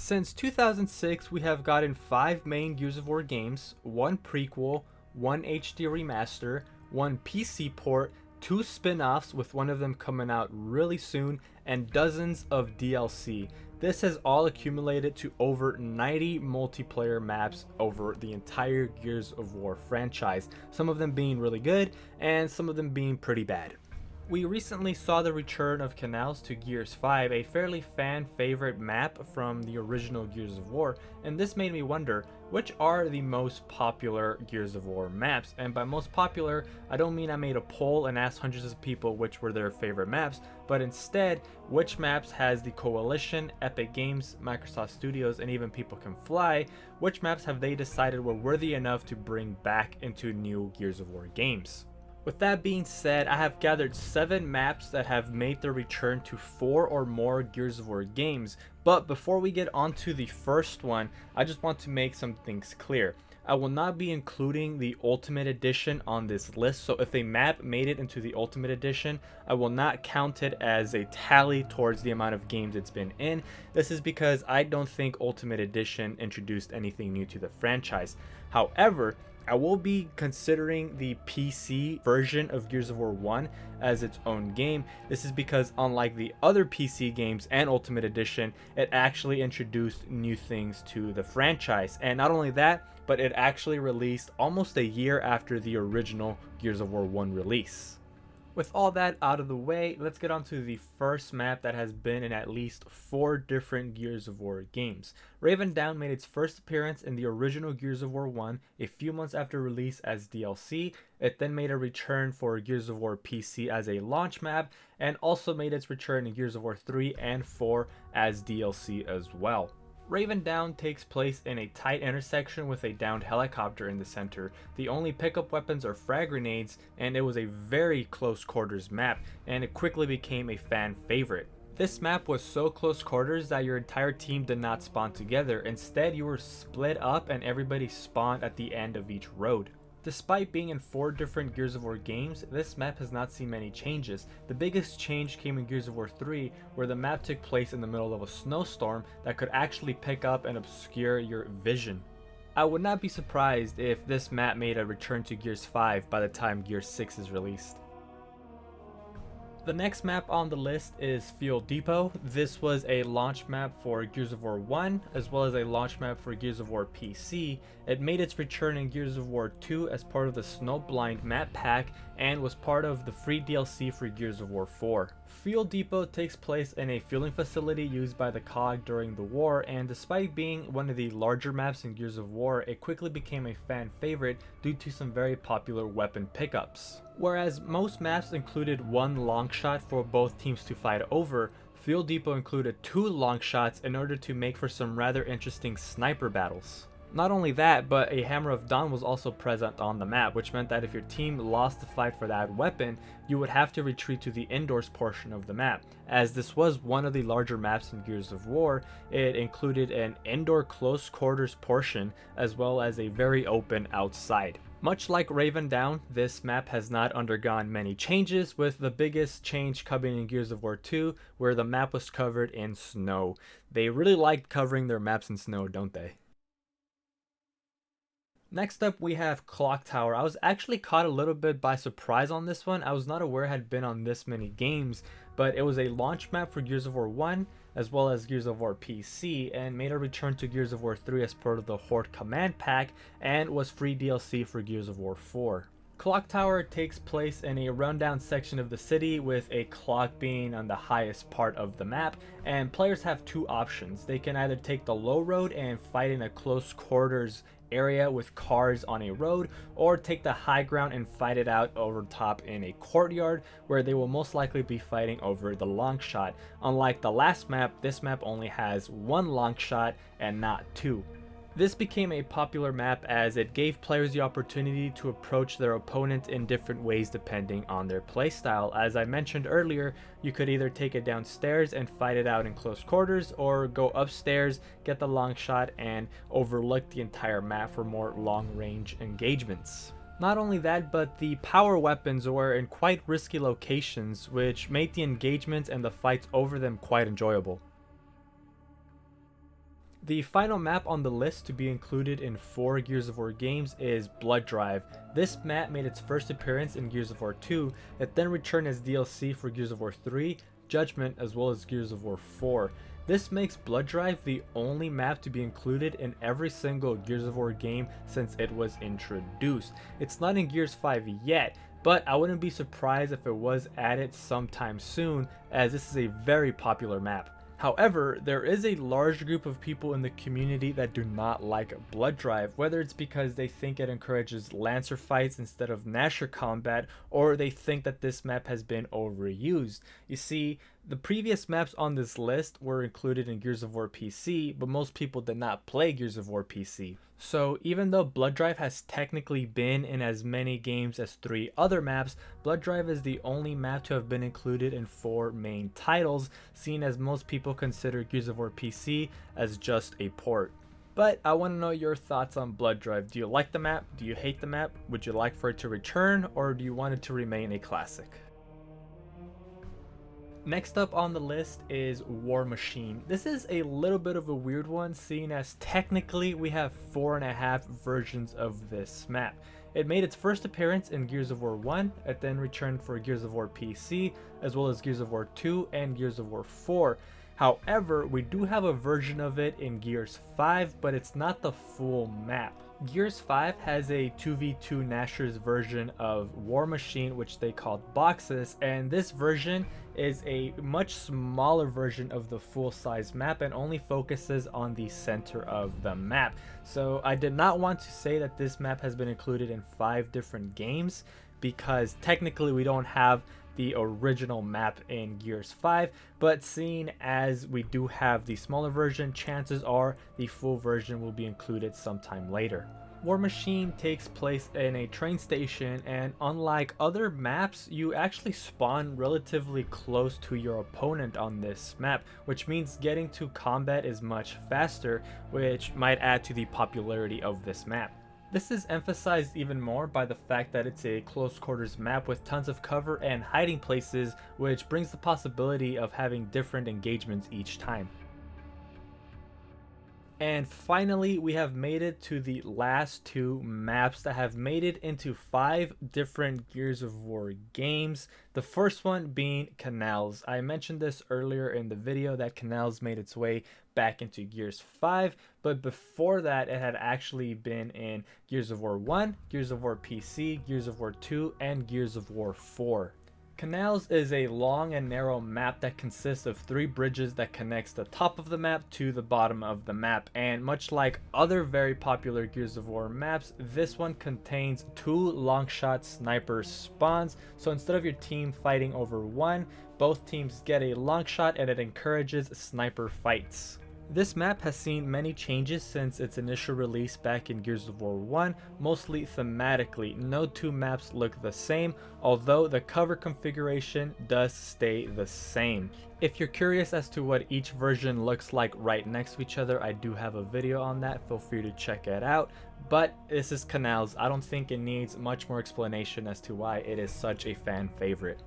Since 2006, we have gotten 5 main Gears of War games, 1 prequel, 1 HD remaster, 1 PC port, 2 spin-offs with one of them coming out really soon, and dozens of DLC. This has all accumulated to over 90 multiplayer maps over the entire Gears of War franchise, some of them being really good and some of them being pretty bad. We recently saw the return of Canals to Gears 5, a fairly fan favorite map from the original Gears of War, and this made me wonder, which are the most popular Gears of War maps? And by most popular, I don't mean I made a poll and asked hundreds of people which were their favorite maps, but instead, which maps has the Coalition, Epic Games, Microsoft Studios, and even People Can Fly, which maps have they decided were worthy enough to bring back into new Gears of War games? With that being said, I have gathered 7 maps that have made their return to 4 or more Gears of War games, but before we get onto the first one, I just want to make some things clear. I will not be including the Ultimate Edition on this list, so if a map made it into the Ultimate Edition, I will not count it as a tally towards the amount of games it's been in. This is because I don't think Ultimate Edition introduced anything new to the franchise. However, I will be considering the PC version of Gears of War 1 as its own game. This is because unlike the other PC games and Ultimate Edition, it actually introduced new things to the franchise. And not only that, but it actually released almost a year after the original Gears of War 1 release. With all that out of the way, let's get on to the first map that has been in at least 4 different Gears of War games. Raven Down made its first appearance in the original Gears of War 1 a few months after release as DLC. It then made a return for Gears of War PC as a launch map, and also made its return in Gears of War 3 and 4 as DLC as well. Raven Down takes place in a tight intersection with a downed helicopter in the center. The only pickup weapons are frag grenades, and it was a very close quarters map, and it quickly became a fan favorite. This map was so close quarters that your entire team did not spawn together. Instead, you were split up and everybody spawned at the end of each road. Despite being in 4 different Gears of War games, this map has not seen many changes. The biggest change came in Gears of War 3, where the map took place in the middle of a snowstorm that could actually pick up and obscure your vision. I would not be surprised if this map made a return to Gears 5 by the time Gears 6 is released. The next map on the list is Fuel Depot. This was a launch map for Gears of War 1 as well as a launch map for Gears of War PC. It made its return in Gears of War 2 as part of the Snowblind map pack and was part of the free DLC for Gears of War 4. Fuel Depot takes place in a fueling facility used by the COG during the war, and despite being one of the larger maps in Gears of War, it quickly became a fan favorite due to some very popular weapon pickups. Whereas most maps included 1 long shot for both teams to fight over, Fuel Depot included 2 long shots in order to make for some rather interesting sniper battles. Not only that, but a Hammer of Dawn was also present on the map, which meant that if your team lost the fight for that weapon, you would have to retreat to the indoors portion of the map. As this was one of the larger maps in Gears of War, it included an indoor close quarters portion as well as a very open outside. Much like Raven Down, this map has not undergone many changes, with the biggest change coming in Gears of War 2, where the map was covered in snow. They really liked covering their maps in snow, don't they? Next up, we have Clock Tower. I was actually caught a little bit by surprise on this one. I was not aware it had been on this many games, but it was a launch map for Gears of War 1 as well as Gears of War PC, and made a return to Gears of War 3 as part of the Horde Command Pack, and was free DLC for Gears of War 4. Clock Tower takes place in a rundown section of the city with a clock being on the highest part of the map, and players have 2 options. They can either take the low road and fight in a close quarters area with cars on a road, or take the high ground and fight it out over top in a courtyard where they will most likely be fighting over the long shot. Unlike the last map, this map only has 1 long shot and not 2. This became a popular map as it gave players the opportunity to approach their opponent in different ways depending on their playstyle. As I mentioned earlier, you could either take it downstairs and fight it out in close quarters, or go upstairs, get the long shot, and overlook the entire map for more long-range engagements. Not only that, but the power weapons were in quite risky locations, which made the engagements and the fights over them quite enjoyable. The final map on the list to be included in 4 Gears of War games is Blood Drive. This map made its first appearance in Gears of War 2, it then returned as DLC for Gears of War 3, Judgment, as well as Gears of War 4. This makes Blood Drive the only map to be included in every single Gears of War game since it was introduced. It's not in Gears 5 yet, but I wouldn't be surprised if it was added sometime soon, as this is a very popular map. However, there is a large group of people in the community that do not like Blood Drive, whether it's because they think it encourages Lancer fights instead of Gnasher combat, or they think that this map has been overused. You see, the previous maps on this list were included in Gears of War PC, but most people did not play Gears of War PC. So even though Blood Drive has technically been in as many games as 3 other maps, Blood Drive is the only map to have been included in 4 main titles, seeing as most people consider Gears of War PC as just a port. But I want to know your thoughts on Blood Drive. Do you like the map? Do you hate the map? Would you like for it to return, or do you want it to remain a classic? Next up on the list is War Machine. This is a little bit of a weird one, seeing as technically we have 4.5 versions of this map. It made its first appearance in Gears of War 1, it then returned for Gears of War PC, as well as Gears of War 2 and Gears of War 4. However, we do have a version of it in Gears 5, but it's not the full map. Gears 5 has a 2v2 Gnashers version of War Machine, which they called Boxes, and this version is a much smaller version of the full-size map and only focuses on the center of the map. So I did not want to say that this map has been included in 5 different games, because technically we don't have the original map in Gears 5, but seeing as we do have the smaller version, chances are the full version will be included sometime later. War Machine takes place in a train station, and unlike other maps, you actually spawn relatively close to your opponent on this map, which means getting to combat is much faster, which might add to the popularity of this map. This is emphasized even more by the fact that it's a close quarters map with tons of cover and hiding places, which brings the possibility of having different engagements each time. And finally, we have made it to the last 2 maps that have made it into 5 different Gears of War games. The first one being Canals. I mentioned this earlier in the video that Canals made its way back into Gears 5, but before that it had actually been in Gears of War 1, Gears of War PC, Gears of War 2, and Gears of War 4. Canals is a long and narrow map that consists of 3 bridges that connects the top of the map to the bottom of the map, and much like other very popular Gears of War maps, this one contains 2 longshot sniper spawns, so instead of your team fighting over one, both teams get a longshot and it encourages sniper fights. This map has seen many changes since its initial release back in Gears of War 1, mostly thematically. No 2 maps look the same, although the cover configuration does stay the same. If you're curious as to what each version looks like right next to each other, I do have a video on that, feel free to check it out. But this is Canals. I don't think it needs much more explanation as to why it is such a fan favorite.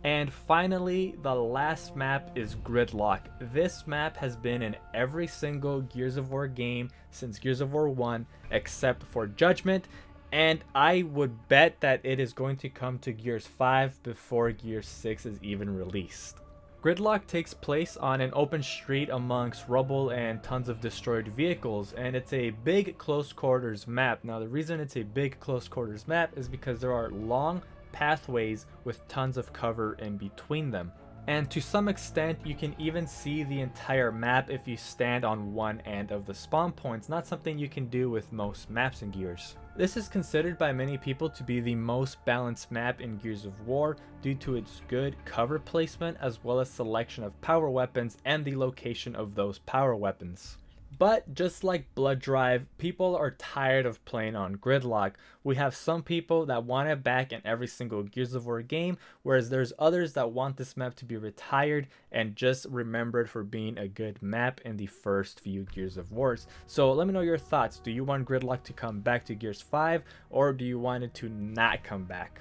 And finally, the last map is Gridlock. This map has been in every single Gears of War game since Gears of War 1 except for Judgment, and I would bet that it is going to come to Gears 5 before Gears 6 is even released. Gridlock takes place on an open street amongst rubble and tons of destroyed vehicles, and it's a big close quarters map. Now the reason it's a big close quarters map is because there are long pathways with tons of cover in between them. And to some extent, you can even see the entire map if you stand on one end of the spawn points, not something you can do with most maps in Gears. This is considered by many people to be the most balanced map in Gears of War due to its good cover placement as well as selection of power weapons and the location of those power weapons. But just like Blood Drive, people are tired of playing on Gridlock. We have some people that want it back in every single Gears of War game, whereas there's others that want this map to be retired and just remembered for being a good map in the first few Gears of Wars. So let me know your thoughts. Do you want Gridlock to come back to Gears 5, or do you want it to not come back?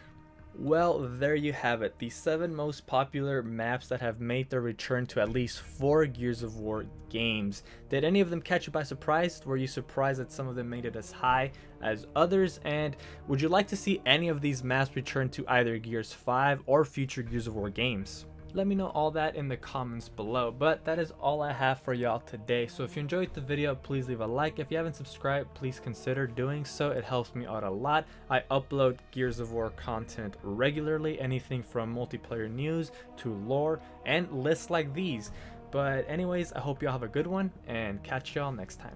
Well, there you have it, the 7 most popular maps that have made their return to at least 4 Gears of War games. Did any of them catch you by surprise? Were you surprised that some of them made it as high as others? And would you like to see any of these maps return to either Gears 5 or future Gears of War games? Let me know all that in the comments below, but that is all I have for y'all today. So if you enjoyed the video, please leave a like. If you haven't subscribed, please consider doing so. It helps me out a lot. I upload Gears of War content regularly, anything from multiplayer news to lore and lists like these. But anyways, I hope y'all have a good one and catch y'all next time.